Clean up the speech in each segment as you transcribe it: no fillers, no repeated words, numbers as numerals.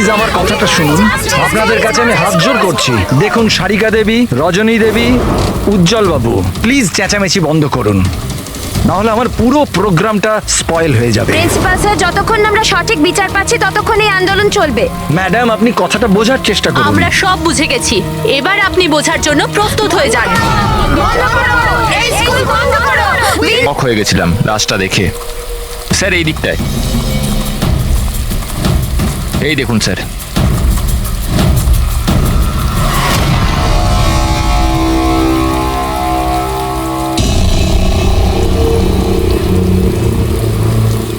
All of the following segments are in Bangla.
প্লিজ আমার কথাটা শুনুন। আপনাদের কাছে আমি হাত জোর করছি, দেখুন সারিকা দেবী, রজনী দেবী, উজ্জ্বল বাবু, প্লিজ চেঁচামেচি বন্ধ করুন, নাহলে আমার পুরো প্রোগ্রামটা স্পয়েল হয়ে যাবে। প্রিন্সিপাল স্যার, যতক্ষণ না আমরা সঠিক বিচার পাচ্ছি ততক্ষণ এই আন্দোলন চলবে। ম্যাডাম, আপনি কথাটা বোঝার চেষ্টা করুন। আমরা সব বুঝে গেছি, এবার আপনি বোঝার জন্য প্রস্তুত হয়ে যান। এই স্কুল বন্ধ করো। অবাক হয়ে গেছিলাম লাশটা দেখে। স্যার এই দিকটায়, এই দেখুন স্যার।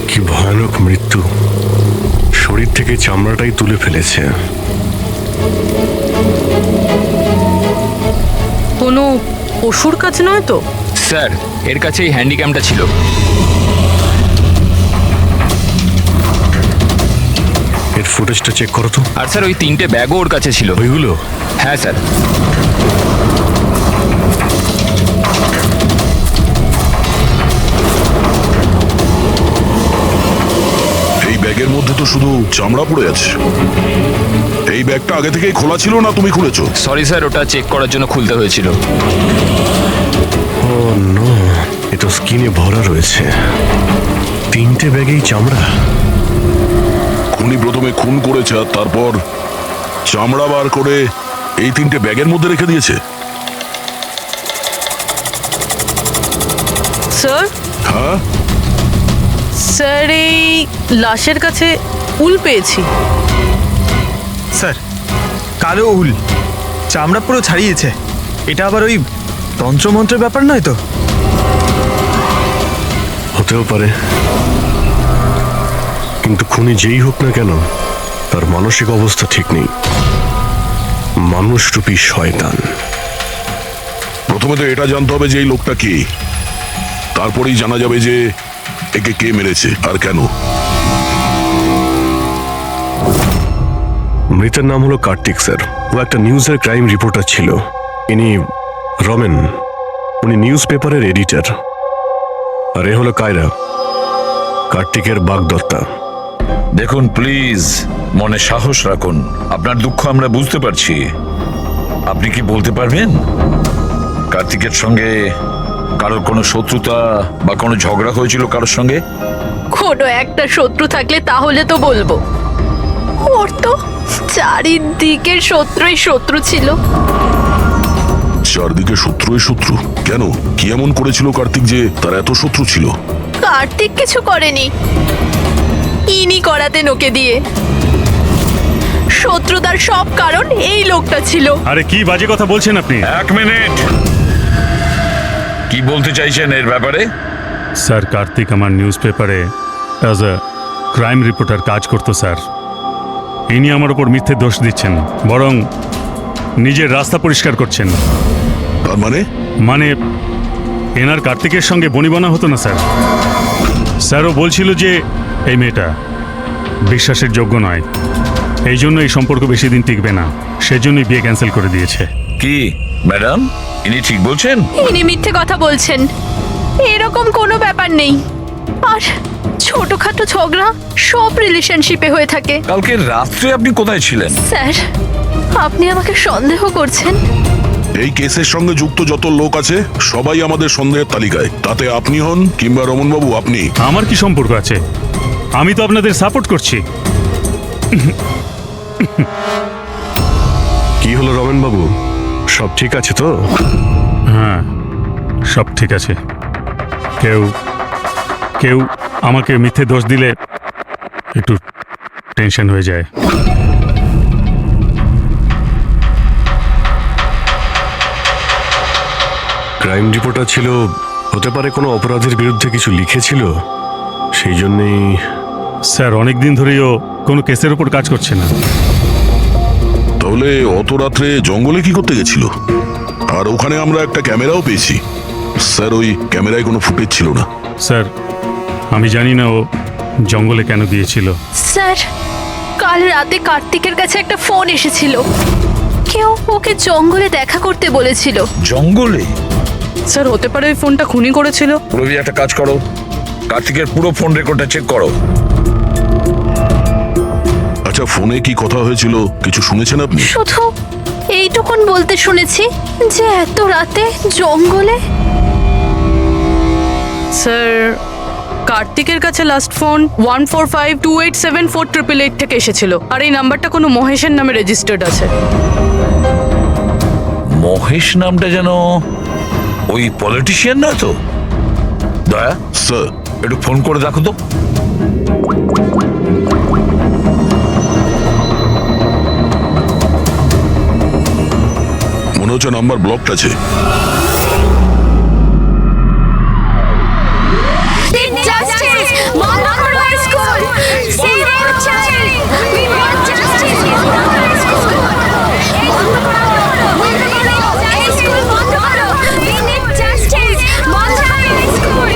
কি ভয়ানক মৃত্যু, শরীর থেকে চামড়াটাই তুলে ফেলেছে। কোনো পশুর কাছে নয় তো? স্যার এর কাছে এই হ্যান্ডিক্যামটা ছিল। এর ফুটেজটা চেক করো তো। আর স্যার ওই 3টে ব্যাগও ওর কাছে ছিল। ওইগুলো? হ্যাঁ স্যার। এই ব্যাগের মধ্যে তো শুধু চামড়া পড়ে আছে। এই ব্যাগটা আগে থেকেই খোলা ছিল না তুমি খুলেছো? সরি স্যার, ওটা চেক করার জন্য খুলতে হয়েছিল। ও নো, এ তো স্কিনে ভরা রয়েছে। 3টে ব্যাগেই চামড়া। খুনি প্রথমে খুন করেছে আর তারপর চামড়া বার করে এই 3টে ব্যাগের মধ্যে রেখে দিয়েছে। স্যার, হ্যাঁ, স্যার এই লাশের কাছে উল পেয়েছি। স্যার, কালো উল, চামড়া পুরো ছাড়িয়েছে। এটা আবার ওই তন্ত্রমন্ত্রের ব্যাপার নয় তো? হতেও পারে, কিন্তু খুনি যেই হোক না কেন তার মানসিক অবস্থা ঠিক নেই। মানুষরূপী শয়তান। প্রথমে তো এটা জানতে হবে যে এই লোকটা কে, তারপরেই জানা যাবে যে একে কে মেরেছে আর কেন। মৃতের নাম হলো কার্তিক স্যার। ও একটা নিউজের ক্রাইম রিপোর্টার ছিল। ইনি রমেন, উনি নিউজ পেপারের এডিটর। আর এ হলো কায়রা, কার্তিকের বাগদত্তা। দেখুন প্লিজ, মনে সাহস রাখুন। আপনার দুঃখ আমরা বুঝতে পারছি। আপনি কি বলতে পারবেন কার্তিকের সঙ্গে কারোর কোনো শত্রুতা বা কোনো ঝগড়া হয়েছিল কারোর সঙ্গে? কোনো একটা শত্রু থাকলে তাহলে তো বলবো। ওর তো চারিদিকের শত্রুই শত্রু ছিল। চারদিকে শত্রুই শত্রু? কেন, কি এমন করেছিল কার্তিক যে তার এত শত্রু ছিল? কার্তিক কিছু করেনি, ইনি করাতেন ওকে দিয়ে। শত্রুতার সব কারণ এই লোকটা ছিল। আরে কি বাজে কথা বলছেন আপনি? এক মিনিট, কি বলতে চাইছেন এর ব্যাপারে? স্যার, কার্তিক আমার নিউজ পেপারে অ্যাজ আ ক্রাইম রিপোর্টার কাজ করতো স্যার। ইনি আমার ওপর মিথ্যে দোষ দিচ্ছেন, বরং নিজের রাস্তা পরিষ্কার করছেন। তার মানে? মানে এনার কার্তিকের সঙ্গে বনিবনা হতো না স্যার। স্যারও বলছিল যে এই মেয়েটা বিশ্বাসের যোগ্য নয়, এই জন্য এই সম্পর্ক বেশি দিন টিকবে না, সেজন্যই বিয়ে ক্যান্সেল করে দিয়েছে। কি ম্যাডাম, ইনি ঠিক বলছেন? ইনি মিথ্যে কথা বলছেন, এরকম কোনো ব্যাপার নেই। আর ছোটখাটো ঝগড়া সব রিলেশনশিপে হয়ে থাকে। কালকে রাত্রে আপনি কোথায় ছিলেন? স্যার, আপনি আমাকে সন্দেহ করছেন? এই কেসের সঙ্গে যুক্ত যত লোক আছে সবাই আমাদের সন্দেহের তালিকায়। তাতে আপনি হন কিংবা রমনবাবু, আপনি। আমার কি সম্পর্ক আছে? আমি তো আপনাদের সাপোর্ট করছি। কি হলো রমেন বাবু, সব ঠিক আছে তো? হ্যাঁ, সব ঠিক আছে। কেউ কেউ আমাকে মিথ্যে দোষ দিলে একটু টেনশন হয়ে যায়। ক্রাইম রিপোর্টার ছিল, হতে পারে কোনো অপরাধের বিরুদ্ধে কিছু লিখেছিল, সেই জন্যেই। স্যার, অনেক দিন ধরেই ও কোনো কেসের উপর কাজ করছে না। তাহলে অত রাত্রে জঙ্গলে কি করতে গেছিল? আর ওখানে আমরা একটা ক্যামেরাও পেয়েছি। স্যার, ওই ক্যামেরায় কোনো ফুটেজ ছিল না। স্যার, আমি জানি না ও জঙ্গলে কেন গিয়েছিল। স্যার, কাল রাতে কার্তিকের কাছে একটা ফোন এসেছিল। কেউ ওকে জঙ্গলে দেখা করতে বলেছিল। জঙ্গলে? স্যার, হতে পারে ওই ফোনটা খুনি করেছিল। রবি, একটা কাজ করো, কার্তিকের পুরো ফোন রেকর্ডটা চেক করো। আচ্ছা, ফোনে কি কথা হয়েছিল কিছু শুনেছেন আপনি? শুধু এইটুকুন বলতে শুনেছি যে এত রাতে জঙ্গলে। স্যার, কার্তিকের কাছে লাস্ট ফোন 1452874888 থেকে এসেছিল, আর এই নাম্বারটা কোনো মহেশের নামে রেজিস্টার্ড আছে। মহেশ নামটা যেন ওই পলিটিশিয়ান নয় তো? দয়া, স্যার, একটু ফোন করে দেখো তো। মনে হচ্ছে নাম্বার ব্লকড আছে। Justice! বন্ধ করো এই school! Save our child! We want justice! বন্ধ করো এই স্কুল! বন্ধ করো! বন্ধ করো! এই স্কুল বন্ধ করো! We need justice! বন্ধ করো এই school!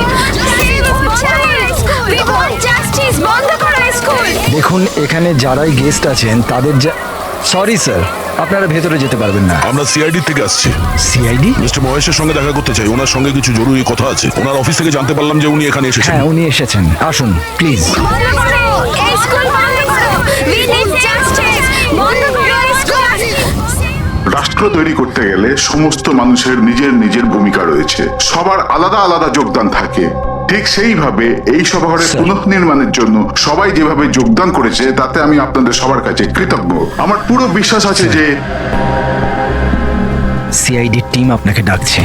Save our child! We want justice! বন্ধ করো এই স্কুল! দেখুন, এখানে যারাই গেস্ট আছেন তাদের সরি স্যার, আপনারা ভেতরে যেতে পারবেন না। আমরা সিআইডি থেকে আসছি। সিআইডি? মিস্টার মহেশের সঙ্গে দেখা করতে চাই, ওনার সঙ্গে কিছু জরুরি কথা আছে। ওনার অফিস থেকে জানতে পারলাম যে উনি এখানে এসেছেন। হ্যাঁ, উনি এসেছেন, আসুন প্লিজ। বন্ধ করো! এই স্কুল বন্ধ করো! We need justice! বন্ধ করো এই স্কুল! রাষ্ট্র তৈরি করতে গেলে সমস্ত মানুষের নিজের নিজের ভূমিকা রয়েছে, সবার আলাদা আলাদা যোগদান থাকে। ঠিক সেইভাবে এই সভাঘরের পুনঃনির্মাণের জন্য সবাই যেভাবে যোগদান করেছে তাতে আমি আপনাদের সবার কাছে কৃতজ্ঞ। আমার পুরো বিশ্বাস আছে যে সিআইডি টিম আপনাকে ডাকছে।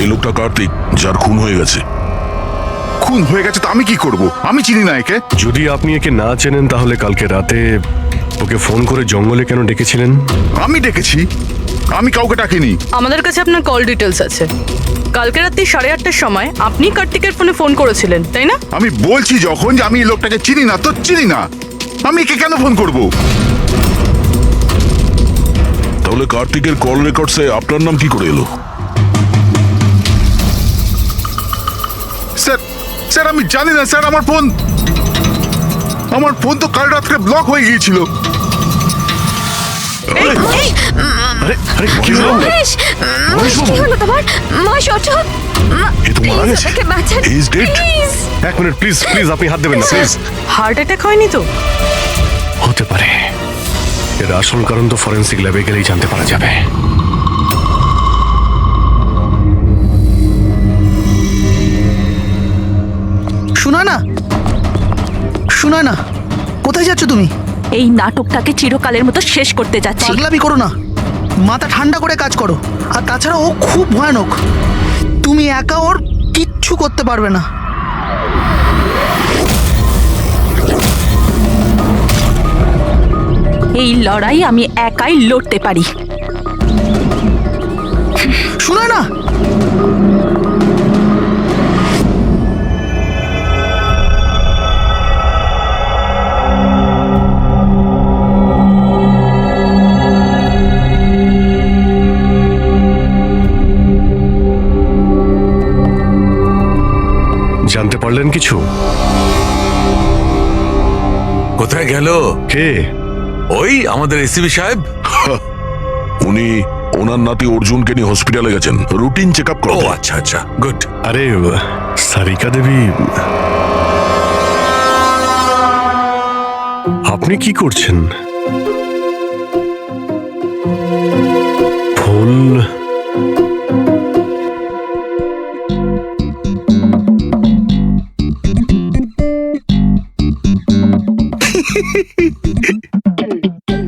এই লোকটা কার্তিক, যার খুন হয়ে গেছে। খুন হয়ে গেছে তো আমি কি করব? আমি চিনি না একে। যদি আপনি একে না চেনেন তাহলে কালকে রাতে ওকে ফোন করে জঙ্গলে কেন ডেকেছিলেন? আমি ডেকেছি? আমি কাউকে ডাকিনি। আমাদের কাছে আপনার কল ডিটেলস আছে। কালকে রাত্রি 8:30টার সময় আপনি কার্তিকের ফোনে ফোন করেছিলেন, তাই না? আমি বলছি যখন যে আমি এই লোকটাকে চিনি না তো চিনি না, আমি একে কেন ফোন করব? তাহলে কার্তিকের কল রেকর্ডসে আপনার নাম কি করে এলো? স্যার, স্যার আমি জানি না স্যার। আমার ফোন তো কাল রাত্রে ব্লক হয়ে গিয়েছিল। আরে আরে কি হলো? মহেশ! মহেশ, কি হলো তোমার? মহেশ, ওঠো! এ তো মারা গেছে। আমাকে বাঁচান, He is dead. প্লিজ! এক মিনিট প্লিজ, প্লিজ আপনি হাত দেবেন না প্লিজ। হার্ট অ্যাটাক হয়নি তো? হতে পারে, এর আসল কারণ তো ফরেন্সিক ল্যাবে গেলেই জানতে পারা যাবে। শোনা না, কোথায় যাচ্ছ তুমি? এই নাটকটাকে চিরকালের মতো শেষ করতে যাচ্ছি। পাগলামি করো না, মাথা ঠান্ডা করে কাজ করো। আর তাছাড়া ও খুব ভয়ানক, তুমি একা ওর কিচ্ছু করতে পারবে না। এই লড়াই আমি একাই লড়তে পারি। শোনা না, জানতে পারলেন কিছু? কোথায় গেল? কে? ওই আমাদের এসিবি সাহেব। উনি ওনার নাতি অর্জুনকে নিয়ে হসপিটালে গেছেন রুটিন চেক আপ ও করতে। আচ্ছা আচ্ছা, গুড। আরে সারিকা দেবী, আপনি কি করছেন? ফুল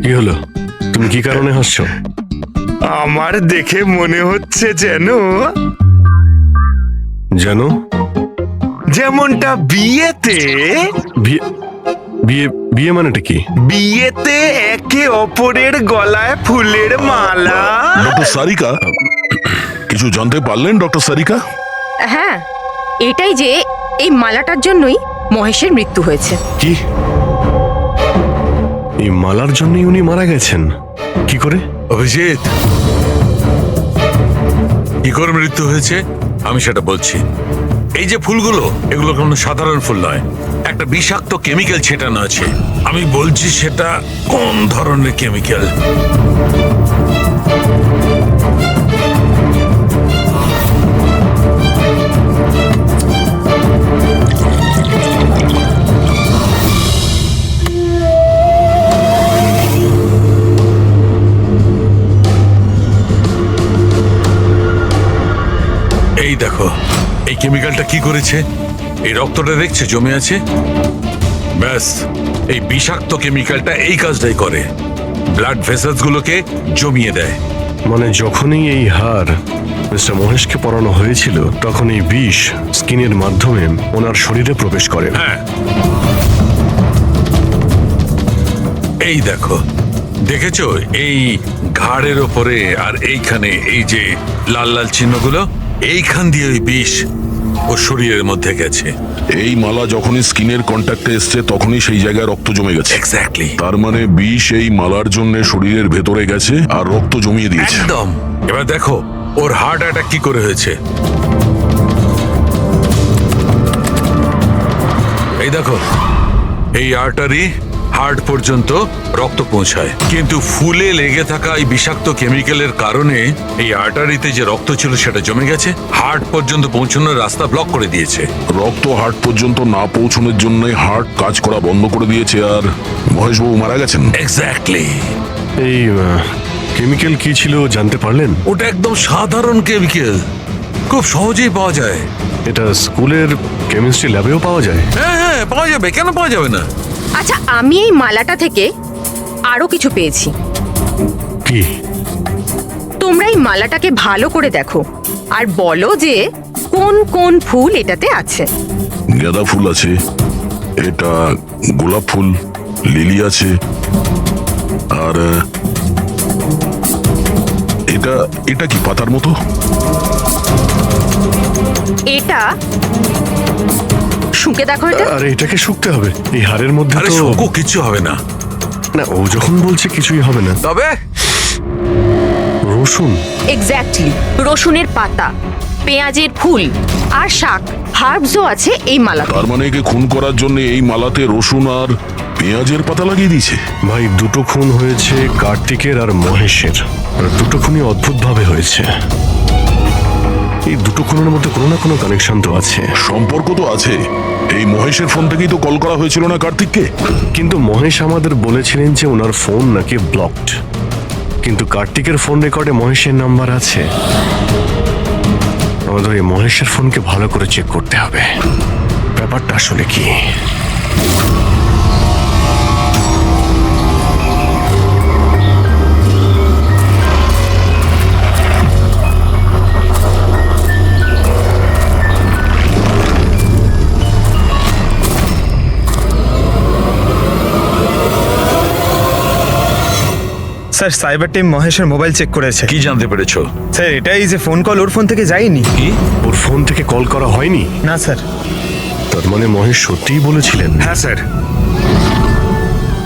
কি হলো? তুমি কি কারণে হাসছো? আমার দেখে মনে হচ্ছে যেন জানো, যেমনটা বিয়েতে বিয়ে বিয়ে বিয়ে মানেটা কি? বিয়েতে একে অপরের গলায় ফুলের মালা। ডক্টর সারিকা, কিছু জানতে পারলেন ডক্টর সারিকা? হ্যাঁ, এটাই যে এই মালাটার জন্যই মহেশের মৃত্যু হয়েছে। কি? এই মালার জন্যই উনি মারা গেছেন? কি করে? অভিজিৎ, কি করে মৃত্যু হয়েছে আমি সেটা বলছি। এই যে ফুলগুলো, এগুলো কোনো সাধারণ ফুল নয়, একটা বিষাক্ত কেমিক্যাল ছেটানো আছে। আমি বলছি সেটা কোন ধরনের কেমিক্যাল। দেখো এই কেমিক্যালটা কি করেছে। এই রক্তটা দেখছে জমে আছে, ব্যাস এই বিষাক্ত কেমিক্যালটা এই কাজটাই করে, ব্লাড ভেসেলস গুলোকে জমিয়ে দেয়। মানে যখনই এই হার মিস্টার মহেশকে পরানো হয়েছিল তখন এই বিষ স্কিনের মাধ্যমে ওনার শরীরে প্রবেশ করে। হ্যাঁ, এই দেখো, দেখেছো এই ঘাড়ের ওপরে আর এইখানে এই যে লাল লাল চিহ্নগুলো, এইখান দিয়ে ওই বিষ ও শরীরের মধ্যে গেছে। এই মালা যখনই স্কিনের কন্ট্যাক্টে এসছে তখনই সেই জায়গায় রক্ত জমে গেছে। এক্স্যাক্টলি, তার মানে বিষ এই মালার জন্য শরীরের ভেতরে গেছে আর রক্ত জমিয়ে দিয়েছে। একদম। এবার দেখো ওর হার্ট অ্যাটাক কি করে হয়েছে। এই দেখো এই আর্টারি হার্ট পর্যন্ত রক্ত পৌঁছায়, কিন্তু ফুলে লেগে থাকা এই বিষাক্ত কেমিক্যালের কারণে এই আর্টারিতে যে রক্ত ছিল সেটা জমে গেছে, হার্ট পর্যন্ত পৌঁছানোর রাস্তা ব্লক করে দিয়েছে। রক্ত হার্ট পর্যন্ত না পৌঁছানোর জন্য হার্ট কাজ করা বন্ধ করে দিয়েছে আর মহেশবাবু মারা গেছেন। এক্স্যাক্টলি। এই কেমিক্যাল কি ছিল জানতে পারলেন? ওটা একদম সাধারণ কেমিক্যাল, খুব সহজেই পাওয়া যায়। এটা স্কুলের কেমিস্ট্রি ল্যাবেও পাওয়া যায়? হ্যাঁ হ্যাঁ, পাওয়া যাবে, কেন পাওয়া যাবে না। আচ্ছা, আমি এই মালাটা থেকে আরো কিছু পেয়েছি। কি? তোমরা এই মালাটাকে ভালো করে দেখো আর বলো যে কোন কোন ফুল এটাতে আছে। গাঁদা ফুল আছে, এটা গোলাপ ফুল, লিলি আছে, আর এটা এটা কি পাতার মতো? এটা শুকে দেখো এটা। আরে এটাকে শুকতে হবে, এই হাড়ের মধ্যে আরে তো শোকো, কিচ্ছু হবে না। না, ও যখন বলছে কিছুই হবে না। তবে রসুন? এক্স্যাক্টলি, রসুনের পাতা, পেঁয়াজের ফুল আর শাক, হার্বসও আছে এই মালা। তার মানে একে খুন করার জন্য এই মালাতে রসুন আর পেঁয়াজের পাতা লাগিয়ে দিয়েছে। ভাই, দুটো খুন হয়েছে কার্তিকের আর মহেশের, আর দুটো খুনই অদ্ভুত ভাবে হয়েছে। এই দুটো খুনের মধ্যে কোনো না কোনো কানেকশন তো আছে। সম্পর্ক তো আছে, এই মহেশের ফোন থেকেই তো কল করা হয়েছিল না কার্তিককে। কিন্তু মহেশ আমাদের বলেছিলেন যে ওনার ফোন নাকি ব্লকড, কিন্তু কার্তিকের ফোন রেকর্ডে মহেশের নাম্বার আছে। আমাদের এই মহেশের ফোনকে ভালো করে চেক করতে হবে, ব্যাপারটা আসলে কি। স্যার, সাইবার টিম মহেশের মোবাইল চেক করেছে। কি জানতে পেরেছো? স্যার, এটাই যে ফোন কল ওর ফোন থেকে যায়নি। কি? ওর ফোন থেকে কল করা হয়নি? না স্যার। তার মানে মহেশ সত্যিই বলেছিলেন? হ্যাঁ স্যার।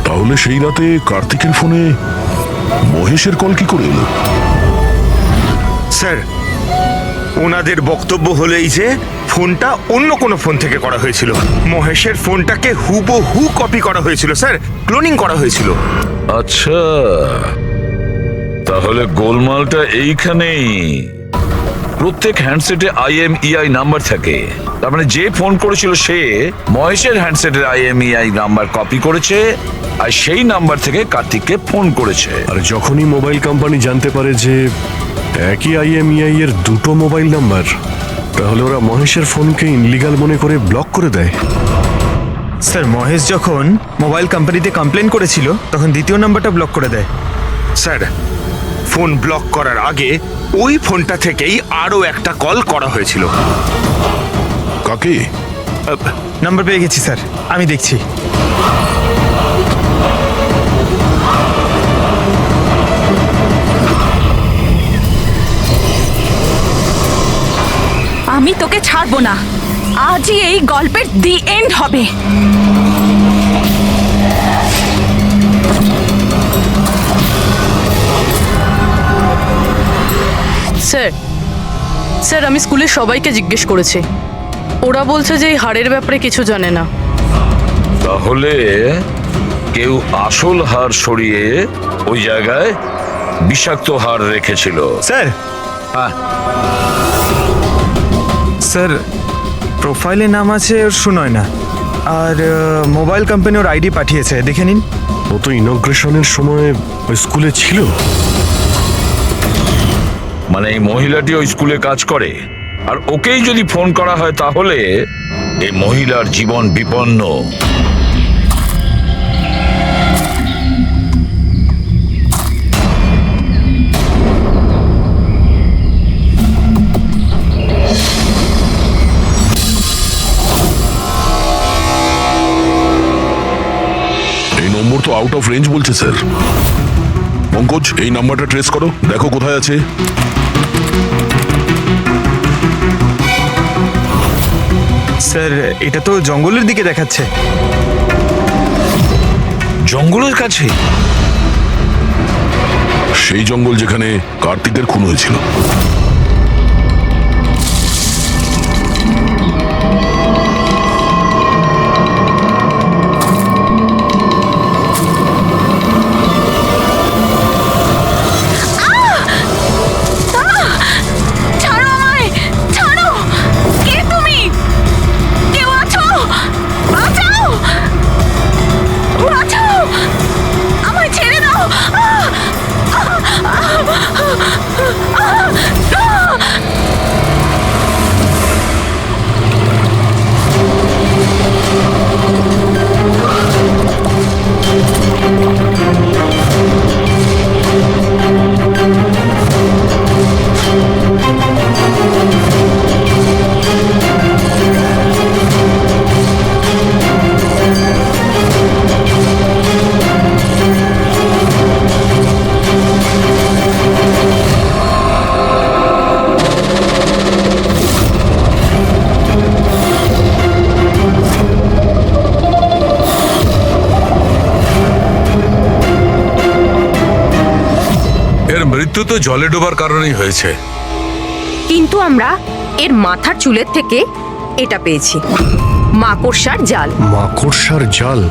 তাহলে সেই রাতে কার্তিকের ফোনে মহেশের কল কি করে এলো? স্যার, ওনাদের বক্তব্য হলো এই যে ফোনটা অন্য কোনো ফোন থেকে করা হয়েছিল। মহেশের ফোনটাকে হুবহু কপি করা হয়েছিল স্যার, ক্লোনিং করা হয়েছিল। আচ্ছা, তাহলে গোলমালটা এইখানেই। প্রত্যেক হ্যান্ডসেটে IMEI নাম্বার থাকে, তার মানে যে ফোন করেছিল সে মহেশের হ্যান্ডসেটের IMEI নাম্বার কপি করেছে আর সেই নাম্বার থেকে কার্তিককে ফোন করেছে। আর যখনই মোবাইল কোম্পানি জানতে পারে যে একই IMEI এর দুটো মোবাইল নাম্বার, তাহলে ওরা মহেশের ফোনকে ইনলিগাল মনে করে ব্লক করে দেয়। স্যার, মহেশ যখন মোবাইল কোম্পানিতে কমপ্লেন করেছিল তখন দ্বিতীয় নাম্বারটা ব্লক করে দেয়। স্যার, ফোন ব্লক করার আগে ওই ফোনটা থেকেই আরো একটা কল করা হয়েছিল। কাকে? নাম্বার পেয়ে গেছি স্যার, আমি দেখছি। আমি তোকে ছাড়বো না, আজই এই গল্পের দি এন্ড হবে। স্যার, স্যার আমি স্কুলের সবাইকে জিজ্ঞেস করেছি, ওরা বলছে যে এই হাড়ের ব্যাপারে কিছু জানে না। তাহলে কেউ আসল হার সরিয়ে ওই জায়গায় বিষাক্ত হার রেখেছিল। স্যার, হ্যাঁ স্যার প্রোফাইলে নাম আছে ওর সুনয় না, আর মোবাইল কোম্পানি ওর আইডি পাঠিয়েছে, দেখে নিন। ও তো ইনগ্রেশনের সময় ওই স্কুলে ছিল। মানে এই মহিলাটি ওই স্কুলে কাজ করে? আর ওকেই যদি ফোন করা হয় তাহলে এই মহিলার জীবন বিপন্ন। এই নম্বর তো আউট অফ রেঞ্জ বলছে স্যার। পঙ্কজ, এই নাম্বারটা ট্রেস করো, দেখো কোথায় আছে। স্যার এটা তো জঙ্গলের দিকে দেখাচ্ছে। জঙ্গলের কাছে? সেই জঙ্গল যেখানে কার্তিকের খুন হয়েছিল। ছাড়ো আমায়, ছাড়ো। কে তুমি? কেউ আছো? বাঁচাও, বাঁচাও, আমায় ছেড়ে দাও। এর মৃত্যু তো জলে ডোবার কারণেই হয়েছে। কিন্তু আমরা এর মাথার চুলের থেকে এটা পেয়েছি, মাকড়সার জাল। মাকড়সার জাল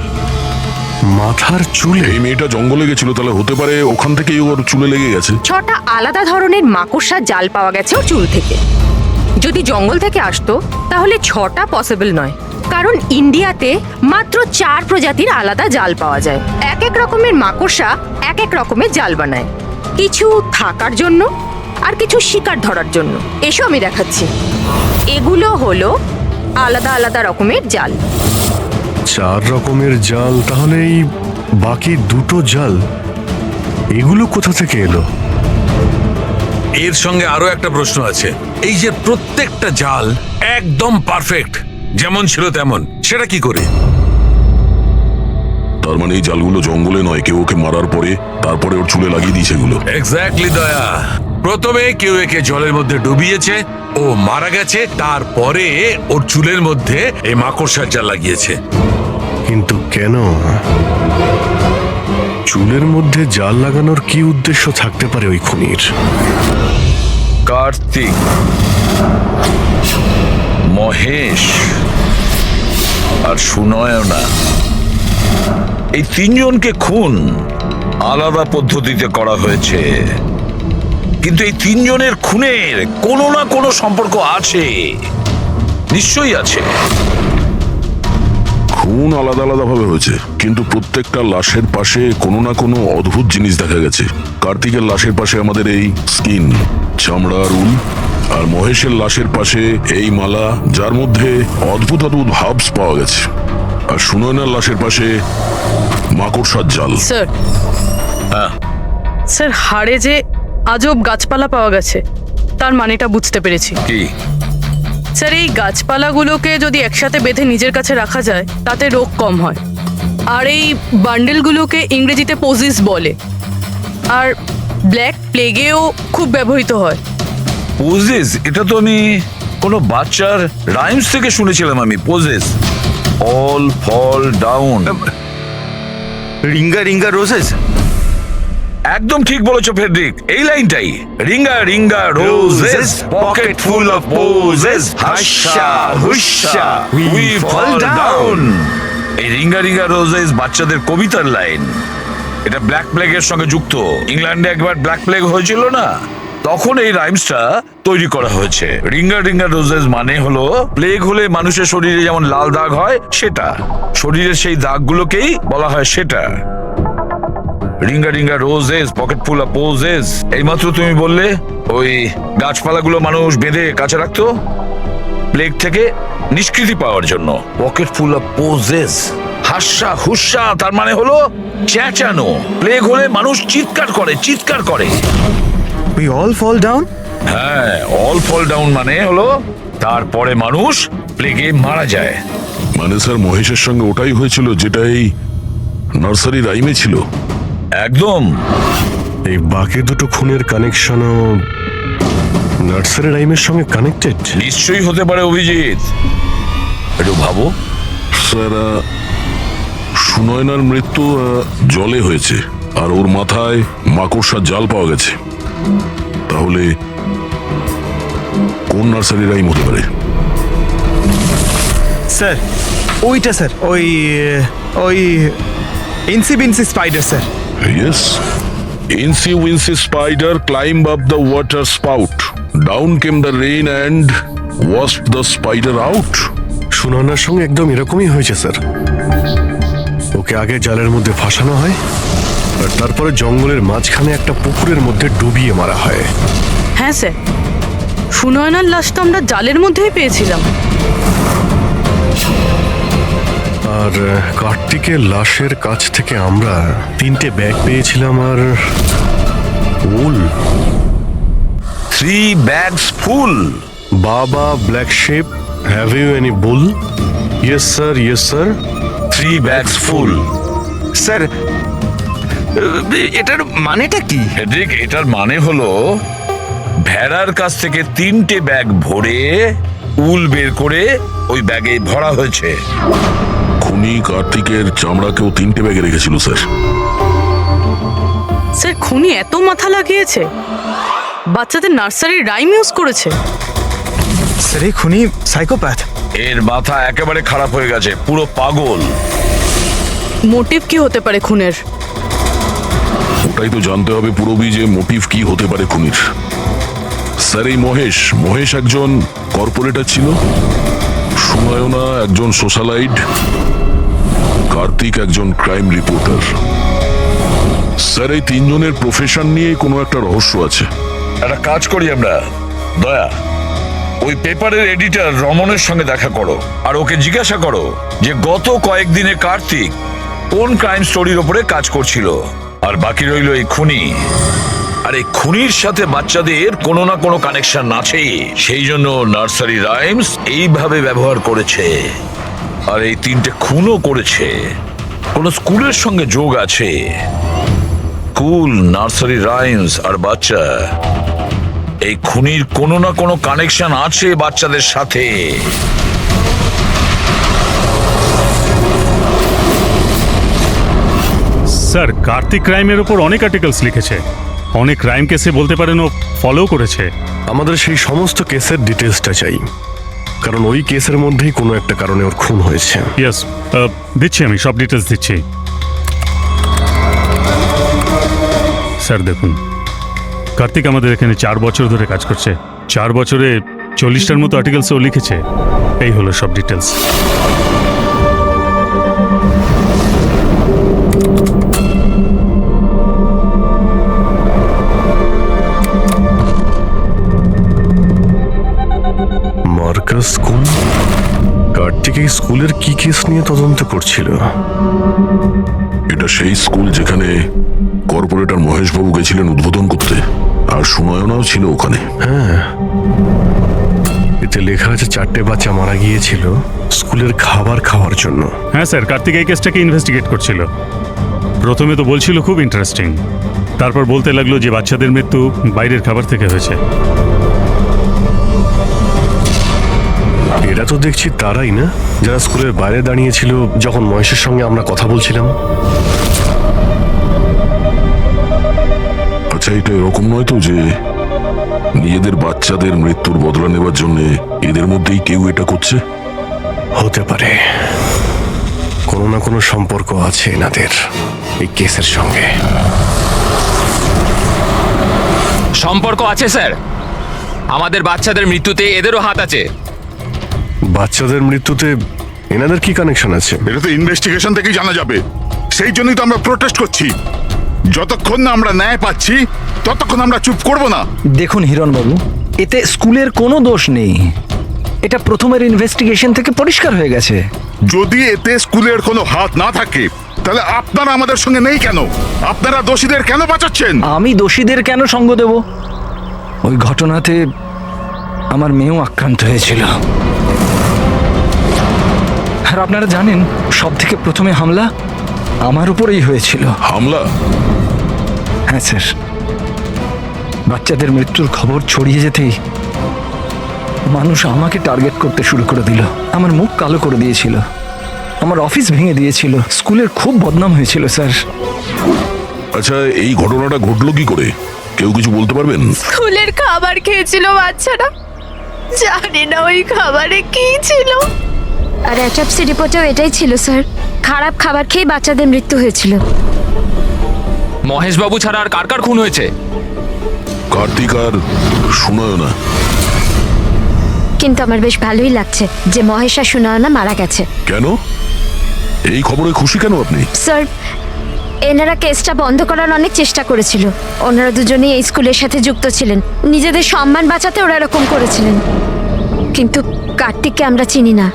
মাথার চুলে? এই মেয়েটা জঙ্গলে গেছিল, তাহলে হতে পারে ওখান থেকেই ওর চুলে লেগে গেছে। 6টা আলাদা ধরনের মাকড়সার জাল পাওয়া গেছে ওর চুল থেকে। যদি জঙ্গল থেকে আসতো তাহলে 6টা পসিবল নয়, কারণ ইন্ডিয়াতে মাত্র 4 প্রজাতির আলাদা জাল পাওয়া যায়। এক এক রকমের মাকড়সা এক এক রকমের জাল বানায়, কিছু থাকার জন্য আর কিছু শিকার ধরার জন্য। এসো আমি দেখাচ্ছি। এগুলো হলো আলাদা আলাদা রকমের জাল। 4 রকমের জাল, তাহলে এই বাকি 2টো জাল এগুলো কোথা থেকে এলো? এর সঙ্গে আরো একটা প্রশ্ন আছে। এই যে প্রত্যেকটা জাল একদম পারফেক্ট, যেমন ছিল তেমন, সেটা কি করে? তার মানে এই জালগুলো জঙ্গলে নয়, কেউ ওকে মারার পরে তারপরে ওর চুলে লাগিয়ে দিয়েছে এগুলো। এক্স্যাক্টলি দয়া। প্রথমে কেউ একে জলের মধ্যে ডুবিয়েছে, ও মারা গেছে, তারপরে ওর চুলের মধ্যে এই মাকড়সার জাল লাগিয়েছে। কিন্তু কেন? চুলের মধ্যে জাল লাগানোর কি উদ্দেশ্য থাকতে পারে ওই খুনির? কার্তিক, মহেশ আর সুনয়না, এই 3 জনকে খুন আলাদা পদ্ধতিতে করা হয়েছে, কিন্তু এই 3 জনের খুনের কোনো না কোনো সম্পর্ক আছে, নিশ্চয়ই আছে। খুন আলাদা আলাদা ভাবে হয়েছে, কিন্তু প্রত্যেকটা লাশের পাশে কোনো না কোনো অদ্ভুত জিনিস দেখা গেছে। কার্তিকের লাশের পাশে আমাদের এই স্কিন, চামড়ার উল, আর মহেশের লাশের পাশে এই মালা, যার মধ্যে অদ্ভুত অদ্ভুত ভাবস পাওয়া গেছে। আর সুনয়নার লাশের পাশে মাকড়সার জাল। স্যার, স্যার হাড়ে যে আজব গাছপালা পাওয়া গেছে তার মানেটা বুঝতে পেরেছি। কি? স্যার এই গাছপালাগুলোকে যদি একসাথে বেঁধে নিজের কাছে রাখা যায় তাতে রোগ কম হয়। আর এই বান্ডেলগুলোকে ইংরেজিতে পোজিস বলে, আর ব্ল্যাক প্লেগেও খুব ব্যবহৃত হয়। পোজেস? এটা তো আমি কোনো বাচ্চার রাইমস থেকে শুনেছিলাম আমি। Posies, all fall down. Ring a ring a roses. একদম ঠিক বলেছো ফেডরিক, এই লাইনটাই। Ring a ring a roses, pocket full of posies, hush a hush a we fall down. এই রিঙ্গা রিঙ্গা রোজেস বাচ্চাদের কবিতার লাইন। এটা ব্ল্যাক প্লেগের সঙ্গে যুক্ত। ইংল্যান্ডে একবার ব্ল্যাক প্লেগ হয়েছিল না, তখন এই রাইমসটা তৈরি করা হয়েছে। রিঙ্গা রিঙ্গা রোজেস মানে হলো প্লেগ হলে মানুষের শরীরে যেমন লাল দাগ হয় সেটা, শরীরের সেই দাগগুলোকেই বলা হয় সেটা। Ringa ring a roses pocket full of poses, এইমাত্র তুমি বললে ওই গাছপালাগুলো মানুষ বেঁধে কাছে রাখতো প্লেগ থেকে নিষ্কৃতি পাওয়ার জন্য। Pocket full of posies, hush a হুস্যা, তার মানে হলো চেঁচানো। প্লেগ হলে মানুষ চিৎকার করে, চিৎকার করে। We all fall down. হ্যাঁ, অল ফল ডাউন মানে হলো তারপরে মানুষ প্লেগে মারা যায়। মানে স্যার মহেশের সঙ্গে ওটাই হয়েছিল যেটা এই নার্সারি রাইমে ছিল। একদম। এই বাকি দুটো খুনের কানেকশনও নার্সারি রাইমের সঙ্গে কানেক্টেড? নিশ্চয়ই হতে পারে অভিজিৎ, একটু ভাবো। স্যার সুনয়নার মৃত্যু জলে হয়েছে, আর ওর মাথায় মাকড়সার জাল পাওয়া গেছে। তাহলে কোন নার্সারি রাইম হতে পারে? স্যার ওইটা স্যার, ওই ওই incy wincy spider sir. Yes. Incy Wincy spider climbed up the water spout. Down came the rain and washed the spider out. সুনয়নার সঙ্গে একদম এরকমই হয়েছে স্যার। ওকে আগে জালের মধ্যে ফাঁসানো হয়, আর তারপরে জঙ্গলের মাঝখানে একটা পুকুরের মধ্যে ডুবিয়ে মারা হয়। হ্যাঁ স্যার, সুনয়নার লাশ তো আমরা জালের মধ্যেই পেয়েছিলাম। আর কার্তিকের লাশের কাছ থেকে আমরা 3টে ব্যাগ পেয়েছিলাম, আর wool. 3 bags full. Baa baa black sheep, have you any wool? Yes sir, yes sir. 3 bags full. Sir এটার মানেটা কি? হেড্রিক, এটার মানে হলো ভেড়ার কাছ থেকে 3টে ব্যাগ ভরে উল বের করে ওই ব্যাগে ভরা হয়েছে। খুনি কার্তিকের চামড়াকেও 3টে ব্যাগে রেখেছিল স্যার। স্যার খুনি এত মাথা লাগিয়েছে, বাচ্চাদের নার্সারি রাইম ইউজ করেছে। স্যার এই খুনি সাইকোপ্যাথ। এর মাথা একেবারে খারাপ হয়ে গেছে, পুরো পাগল। মোটিভ কি হতে পারে খুনের? ওটাই তো জানতে হবে পুরবি, যে মোটিভ কি হতে পারে খুনির। স্যার এই মহেশ একজন কর্পোরেটর ছিল, সুনয়না একজন সোশ্যালাইট, কার্তিক একজন ক্রাইম রিপোর্টার। স্যার এই 3 জনের প্রফেশন নিয়ে কোনো একটা রহস্য আছে। একটা কাজ করি আমরা, দয়া ওই পেপারের এডিটর রমনের সঙ্গে দেখা করো, আর ওকে জিজ্ঞাসা করো যে গত কয়েকদিনে কার্তিক কোন ক্রাইম স্টোরির উপরে কাজ করছিল। আর বাকি রইল এই খুনি, আর এই খুনির সাথে বাচ্চাদের কোনো না কোনো কানেকশন আছে, সেই জন্য নার্সারি রাইমস এইভাবে ব্যবহার করেছে। আর এই 3টে খুনও করেছে, কোন স্কুলের সঙ্গে যোগ আছে। স্কুল, নার্সারি রাইমস আর বাচ্চা, এই খুনির কোনো না কোনো কানেকশন আছে বাচ্চাদের সাথে। স্যার কার্তিক ক্রাইমের ওপর অনেক আর্টিকেলস লিখেছে, অনেক ক্রাইম কেসে বলতে পারেন ও ফলো করেছে। আমাদের সেই সমস্ত কেসের ডিটেলসটা চাই, কারণ ওই কেসের মধ্যেই কোনো একটা কারণে ওর খুন হয়েছে। ইয়েস, দিচ্ছি, আমি সব ডিটেলস দিচ্ছি। স্যার দেখুন, কার্তিক আমাদের এখানে 4 বছর ধরে কাজ করছে। 4 বছরে 40টার মতো আর্টিকেলস ও লিখেছে। এই হলো সব ডিটেলস। মার্কাস স্কুল, কার্তিক এই স্কুলের কি কেস নিয়ে তদন্ত করছিল? এটা সেই স্কুল যেখানে কর্পোরেটর মহেশবাবু গেছিলেন উদ্বোধন করতে, আর সুনয়নাও ছিল ওখানে। হ্যাঁ, এতে লেখা আছে 4টে বাচ্চা মারা গিয়েছিল স্কুলের খাবার খাওয়ার জন্য। হ্যাঁ স্যার, কার্তিক এই কেসটাকে ইনভেস্টিগেট করছিল। প্রথমে তো বলছিল খুব ইন্টারেস্টিং, তারপর বলতে লাগলো যে বাচ্চাদের মৃত্যু বাইরের খাবার থেকে হয়েছে। এরা তো দেখছি তারাই না যারা স্কুলের বাইরে দাঁড়িয়েছিল যখন মহেশের সঙ্গে আমরা কথা বলছিলাম। আচ্ছা, এটা এরকম নয় তো যে নিজেদের বাচ্চাদের মৃত্যুর বদলা নেবার জন্য এদের মধ্যেই কেউ এটা করছে? হতে পারে, কোনো না কোনো সম্পর্ক আছে এনাদের এই কেসের সঙ্গে। সম্পর্ক আছে স্যার, আমাদের বাচ্চাদের মৃত্যুতে এদেরও হাত আছে। বাচ্চাদের মৃত্যুতে এনাদের কি কানেকশন আছে? এটা তো ইনভেস্টিগেশন থেকেই জানা যাবে, সেই জন্যই তো আমরা প্রোটেস্ট করছি। যতক্ষণ না আমরা ন্যায় পাচ্ছি ততক্ষণ আমরা চুপ করব না। দেখুন হিরণবাবু, এতে স্কুলের কোনো দোষ নেই। এটা প্রথমের ইনভেস্টিগেশন থেকে পরিষ্কার হয়ে গেছে। যদি এতে স্কুলের কোনো হাত না থাকে তাহলে আপনারা আমাদের সঙ্গে নেই কেন? আপনারা দোষীদের কেন বাঁচাচ্ছেন? আমি দোষীদের কেন সঙ্গ দেব? ওই ঘটনাতে আমার মেয়েও আক্রান্ত হয়েছিল। আর আপনারা জানেন, সব থেকে প্রথমে হামলা আমার উপরেই হয়েছিল। হামলা? হ্যাঁ স্যার, বাচ্চাদের মৃত্যুর খবর ছড়িয়ে যেতেই মানুষ আমাকে টার্গেট করতে শুরু করে দিল। আমার মুখ কালো করে দিয়েছিল, আমার অফিস ভেঙে দিয়েছিল, স্কুলের খুব বদনাম হয়েছিল স্যার। আচ্ছা, এই ঘটনাটা ঘটলো কি করে? কেউ কিছু বলতে পারবেন? স্কুলের খাবার খেয়েছিল বাচ্চারা, জানি না ওই খাবারে কি ছিল। আর অ্যাটপসি রিপোর্টেও এটাই ছিল স্যার, খারাপ খাবার খেয়ে বাচ্চাদের মৃত্যু হয়েছিল। মহেশ বাবু ছাড়া আর কার কার খুন হয়েছে? কার্তিক আর সুনয়না। কিন্তু আমার বেশ ভালোই লাগছে যে মহেশ আর সুনয়না মারা গেছে। কেন? এই খবরে খুশি কেন আপনি? স্যার, এনারা কেসটা বন্ধ করার অনেক চেষ্টা করেছিল। ওনারা দুজনেই এই স্কুলের সাথে যুক্ত ছিলেন, নিজেদের সম্মান বাঁচাতে ওরা এরকম করেছিলেন। কিন্তু কার্তিককে আমরা চিনি না।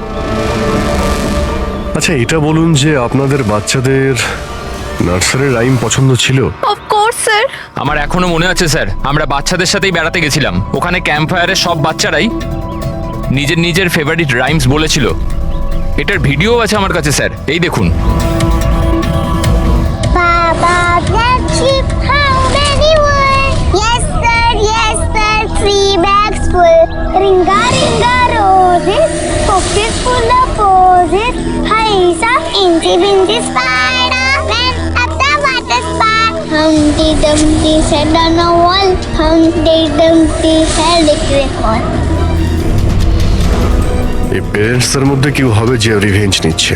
আচ্ছা, এটা বলুন যে আপনাদের বাচ্চাদের নার্সারি রাইম পছন্দ ছিল? Of course sir. আমার এখনো মনে আছে স্যার, আমরা বাচ্চাদের সাথেই বেড়াতে গেছিলাম। ওখানে ক্যাম্প ফায়ারের সব বাচ্চারাই নিজের নিজের ফেভারিট রাইমস বলেছিল। এটার ভিডিও আছে আমার কাছে স্যার, এই দেখুন। Baba, black sheep, how many were? Yes sir, 3 bags full. Ringa, ringa, roses, pockets full of posies. Hi, some incy wincy spider went up the water spout. Humpty Dumpty sat on a wall. Humpty Dumpty held a great wall. এই প্যারেন্টসদের মধ্যে কেউ হবে যে রিভেঞ্জ নিচ্ছে।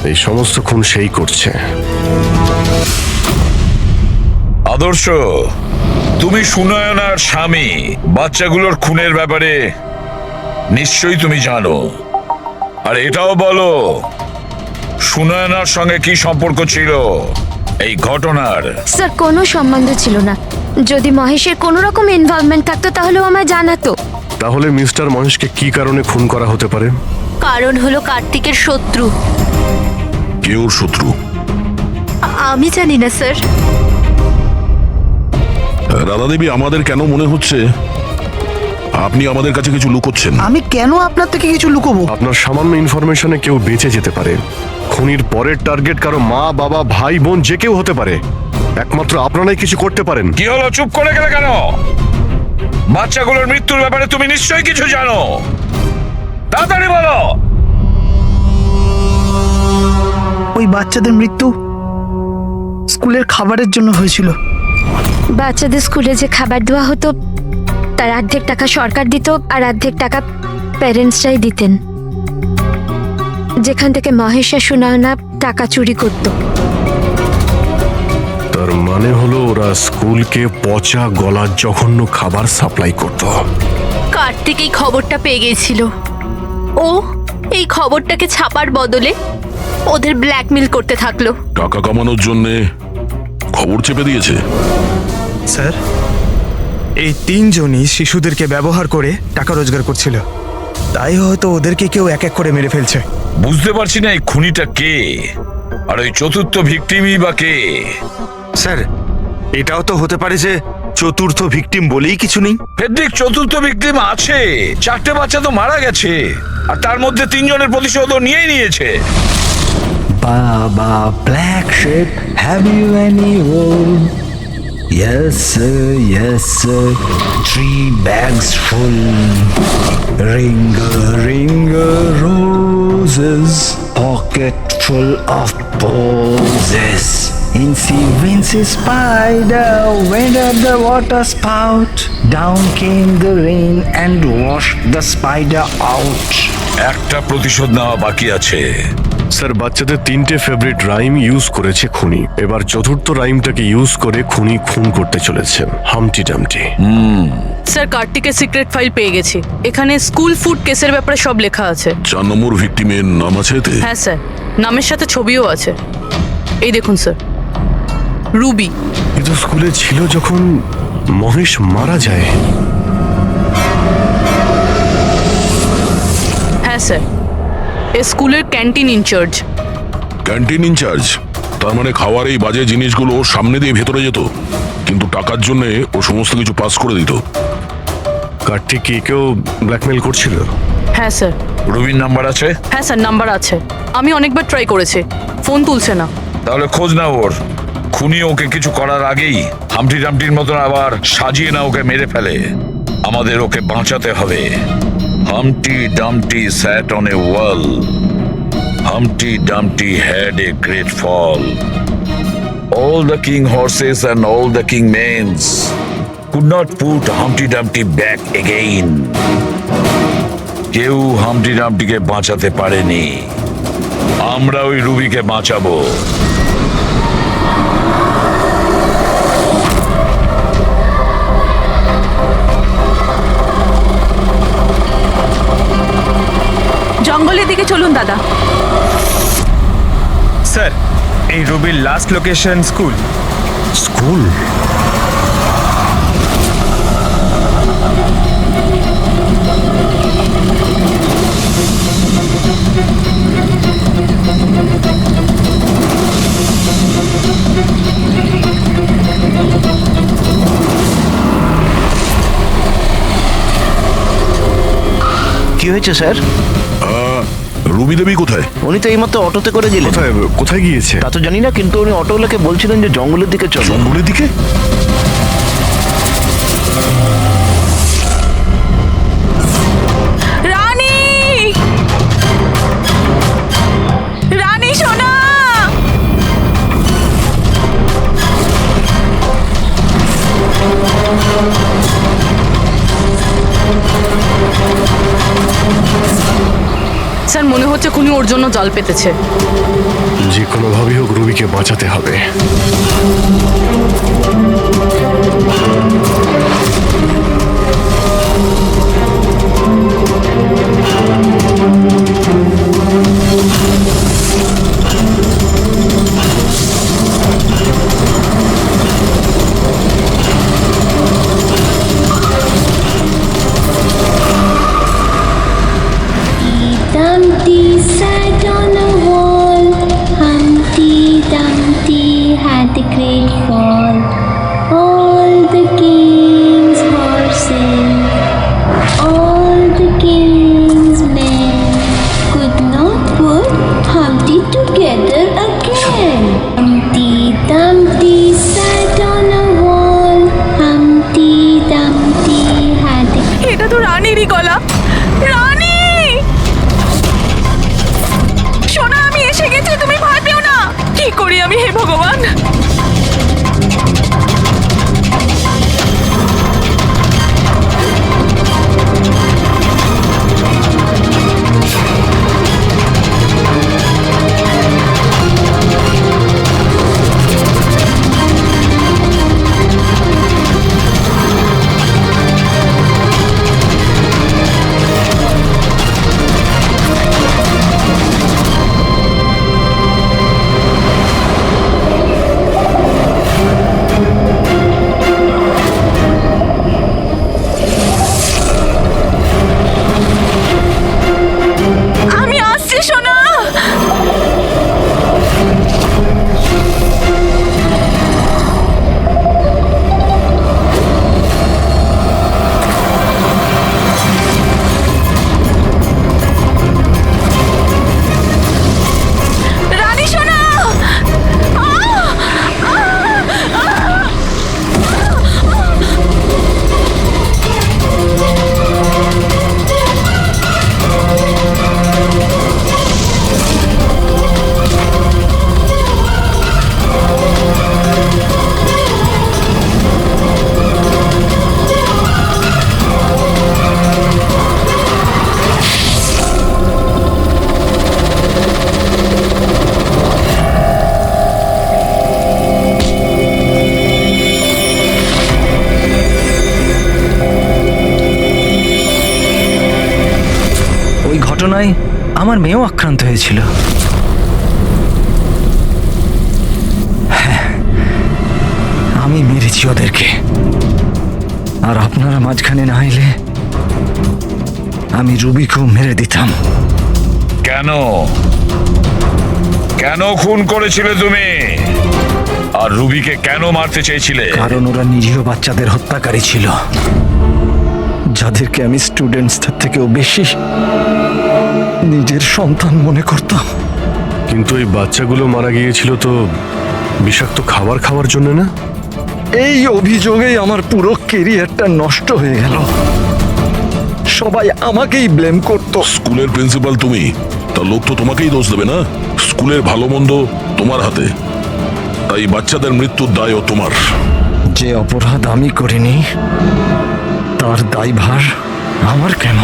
এই সমস্ত খুন সেই করছে। আদর্শ, তুমি সুনয়নার স্বামী। বাচ্চাগুলোর খুনের ব্যাপারে নিশ্চয়ই তুমি জানো। আর এটাও বলো, সুনয়নার সঙ্গে কি সম্পর্ক ছিল এই ঘটনার? স্যার, কোনো সম্বন্ধ ছিল না। যদি মহেশের কোনো রকম ইনভলভমেন্ট থাকতো তাহলেও আমায় জানাতো। তাহলে মিস্টার মহেশকে কি কারণে খুন করা হতে পারে? কারণ হলো কার্তিকের শত্রু। কে ওর শত্রু? আমি জানি না স্যার। রাধা দেবী, আমাদের কেন মনে হচ্ছে আপনি আমাদের কাছে কিছু লুকোচ্ছেন? আমি কেন আপনার থেকে কিছু লুকোবো? আপনার সামান্য ইনফরমেশনে কেউ বেঁচে যেতে পারে। খুনির পরের টার্গেট কারো মা, বাবা, ভাই, বোন যে কেউ হতে পারে। একমাত্র আপনারাই কিছু করতে পারেন। কি হলো, চুপ করে গেলে কেন? বাচ্চাগুলোর মৃত্যুর ব্যাপারে তুমি নিশ্চয়ই কিছু জানো, তাড়াতাড়ি বলো। ওই বাচ্চাদের মৃত্যু স্কুলের খাবারের জন্য হয়েছিল। বাচ্চাদের স্কুলে যে খাবার দেওয়া হতো তার অর্ধেক টাকা সরকার দিত আর অর্ধেক টাকা প্যারেন্টসরাই দিতেন, যেখান থেকে মহেশ আর সুনয়না টাকা চুরি করত। তার মানে হলো ওরা স্কুলকে পচা গলা জঘন্য খাবার সাপ্লাই করত। কার্তিক এই খবরটা পেয়ে গিয়েছিল। ও এই খবরটাকে ছাপার বদলে ওদের ব্ল্যাকমেল করতে থাকলো। টাকা কামানোর জন্য খবর চেপে দিয়েছে। স্যার, এই তিনজনই শিশুদেরকে ব্যবহার করে টাকা রোজগার করছিল। তাই হয়তো ওদেরকে কেউ এক এক করে মেরে ফেলছে। বুঝতে পারছি না এই খুনিটা কে, আর ওই চতুর্থ ভিকটিমই বা কে? স্যার, এটাও তো হতে পারে যে চতুর্থ ভিকটিম বলেই কিছু নেই। ফেডরিক, চতুর্থ ভিকটিম আছে। 4টে বাচ্চা তো মারা গেছে, আর তার মধ্যে 3 জনের প্রতিশোধও নিয়েই নিয়েছে। Baba, black sheep, have you any wool? Yes sir, 3 bags full. Ringa, roses, pocket full of posies. Incy wincy spider went up the water spout. Down came the rain and washed the spider out. একটা প্রতিশোধ নেওয়া বাকি আছে। স্যার, বাচ্চাদের 3টে ফেভারিট রাইম ইউজ করেছে খুনি। এবার চতুর্থ রাইমটাকে ইউজ করে খুনি খুন করতে চলেছে, হামটি ডামটি। স্যার, কার্তিকের সিক্রেট ফাইল পেয়ে গেছি। এখানে স্কুল ফুড কেসের ব্যাপারে সব লেখা আছে। 4 নম্বর ভিকটিমের নাম আছে এতে? হ্যাঁ স্যার, নামের সাথে ছবিও আছে। এই দেখুন স্যার, রুবি। কিন্তু তো স্কুলে ছিল যখন মহেশ মারা যায়। হ্যাঁ স্যার, এ স্কুলের ক্যান্টিন ইনচার্জ। Canteen in charge? তার মানে খাওয়ার এই বাজে জিনিসগুলো ওর সামনে দিয়ে ভেতরে যেত, কিন্তু টাকার জন্য ও সমস্ত কিছু পাস করে দিত। কার্তিক কি কেউ ব্ল্যাকমেল করছিল? হ্যাঁ স্যার। রবির নাম্বার আছে? হ্যাঁ স্যার, নাম্বার আছে। আমি অনেকবার ট্রাই করেছি, ফোন তুলছে না। তাহলে খোঁজ না ওর। খুনি ওকে কিছু করার আগেই হামটি ডামটির মতন আবার সাজিয়ে না ওকে মেরে ফেলে। আমাদের ওকে বাঁচাতে হবে। হামটি ডামটি sat on a wall. Humpty Dumpty had a great fall. All the king horses and all the king mains could not put Humpty Dumpty back again. কেউ হামটি ডামটিকে বাঁচাতে পারেনি। আমরা ওই রুবিকে বাঁচাবো। জঙ্গলের দিকে চলুন দাদা। স্যার, এই রবির লাস্ট লোকেশন স্কুল। স্কুল? কি হয়েছে স্যার? রুবি দেবী কোথায়? উনি তো এইমাত্র অটোতে করে গেলেন। কোথায় কোথায় গিয়েছে তা তো জানি না, কিন্তু উনি অটোওয়ালাকে বলছিলেন যে জঙ্গলের দিকে চলো। জঙ্গলের দিকে? রানী, রানী সোনা। স্যার, মনে হচ্ছে খুনি ওর জন্য জাল পেতেছে। যে কোনোভাবেই হোক রবিকে বাঁচাতে হবে। Dumpty sat on a wall. Humpty Dumpty had a great fall. All the king's horses, all the king's men could not put Humpty together again. Humpty Dumpty sat on a wall. Humpty Dumpty had a এটা তো রানীরই গলা। রানী সোনা, আমি এসে গেছি, তুমি ভয় পেও না। কি করি আমি, হে ভগবান। আমি আসছি সোনা। রানী সোনা। ওই ঘটনায় আমার মেয়েও আক্রান্ত হয়েছিল। হ্যাঁ, আমি মেরেছি ওদেরকে, আর আপনারা মাঝখানে না এলে আমি রুবিকেও মেরে দিতাম। কেন কেন খুন করেছিলে তুমি? আর রুবিকে কেন মারতে চেয়েছিলে? কারণ ওরা নিরীহ বাচ্চাদের হত্যাকারী ছিল, যাদেরকে আমি স্টুডেন্টসদের থেকেও বেশি নিজের সন্তান মনে করতাম। কিন্তু এই বাচ্চাগুলো মারা গিয়েছিল তো বিষাক্ত খাবার খাওয়ার জন্য না? এই অভিযোগেই আমার পুরো কেরিয়ারটা নষ্ট হয়ে গেল। সবাই আমাকেই ব্লেম করতো। স্কুলের প্রিন্সিপাল তুমি, তা লোক তো তোমাকেই দোষ দেবে না? স্কুলের ভালো মন্দ তোমার হাতে, তাই বাচ্চাদের মৃত্যুর দায়ও তোমার। যে অপরাধ আমি করিনি তার দায়ভার আমার কেন?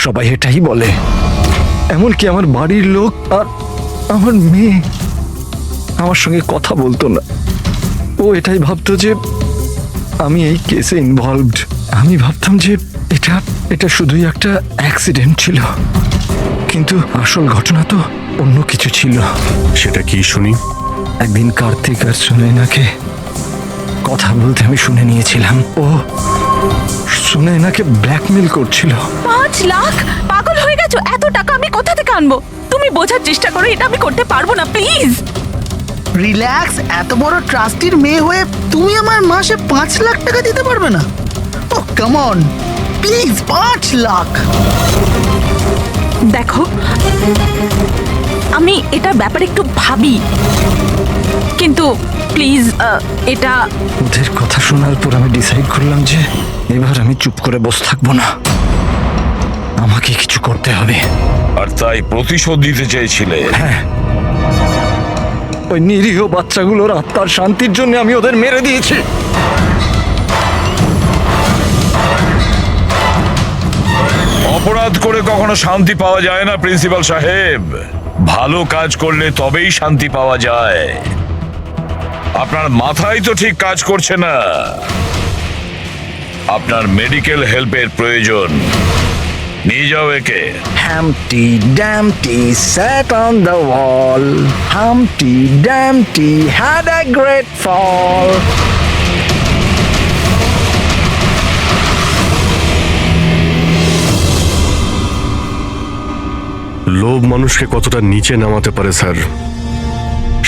সবাই এটাই বলে, এমনকি আমার বাড়ির লোক আর আমার মেয়ে আমার সঙ্গে কথা বলতো না। ও এটাই ভাবতো যে আমি এই কেসে ইনভলভড। আমি ভাবতাম যে এটা শুধুই একটা অ্যাক্সিডেন্ট ছিল, কিন্তু আসল ঘটনা তো অন্য কিছু ছিল। সেটা কি শুনি? একদিন কার্তিক আর সুনয়নাকে কথা বলতে আমি শুনে নিয়েছিলাম। ও সুনয়নাকে ব্ল্যাকমেল করছিল। 5 লাখ? পাগল হয়ে গেছো? এত টাকা আমি কোথা থেকে আনবো? তুমি বোঝার চেষ্টা করো, এটা আমি করতে পারবো না, প্লিজ। রিল্যাক্স, এত বড় ট্রাস্টির মেয়ে হয়ে তুমি আমার মাসে 5 লাখ টাকা দিতে পারবে না? ও কাম অন, প্লিজ 5 লাখ। দেখো, আমি এটার ব্যাপারে একটু ভাবি, কিন্তু প্লিজ এটা। ওদের কথা শোনার পর আমি ডিসাইড করলাম যে এবার আমি চুপ করে বসে থাকবো না, আমাকে কিছু করতে হবে। আর তাই প্রতিশোধ দিতে চেয়েছিলে? হ্যাঁ, ওই নিরীহ বাচ্চাগুলোর আত্মার শান্তির জন্য আমি ওদের মেরে দিয়েছি। অপরাধ করে কখনো শান্তি পাওয়া যায় না প্রিন্সিপাল সাহেব। ভালো কাজ করলে তবেই শান্তি পাওয়া যায়। আপনার মাথায় তো ঠিক কাজ করছে না। আপনার মেডিকেল হেল্পের প্রয়োজন। নিয়ে যাও একে। Humpty Dumpty sat on the wall. Humpty Dumpty had a great fall. লোভ মানুষকে কতটা নিচে নামাতে পারে স্যার,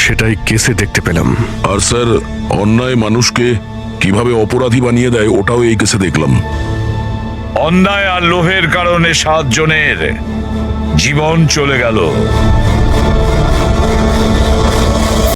সেটাই কেসে দেখতে পেলাম। আর স্যার, অন্যায় মানুষকে কিভাবে অপরাধী বানিয়ে দেয় ওটাও এই কেসে দেখলাম। অন্যায় আর লোভের কারণে 7 জনের জীবন চলে গেল।